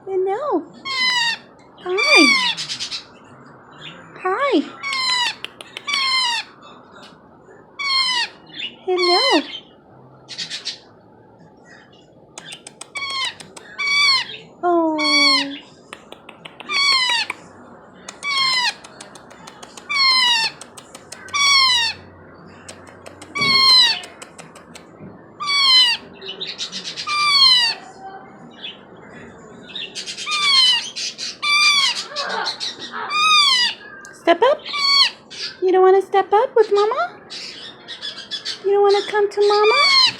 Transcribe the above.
Hello. Hi. Hi. Hello. Oh. Step up? You don't want to step up with Mama? You don't want to come to Mama?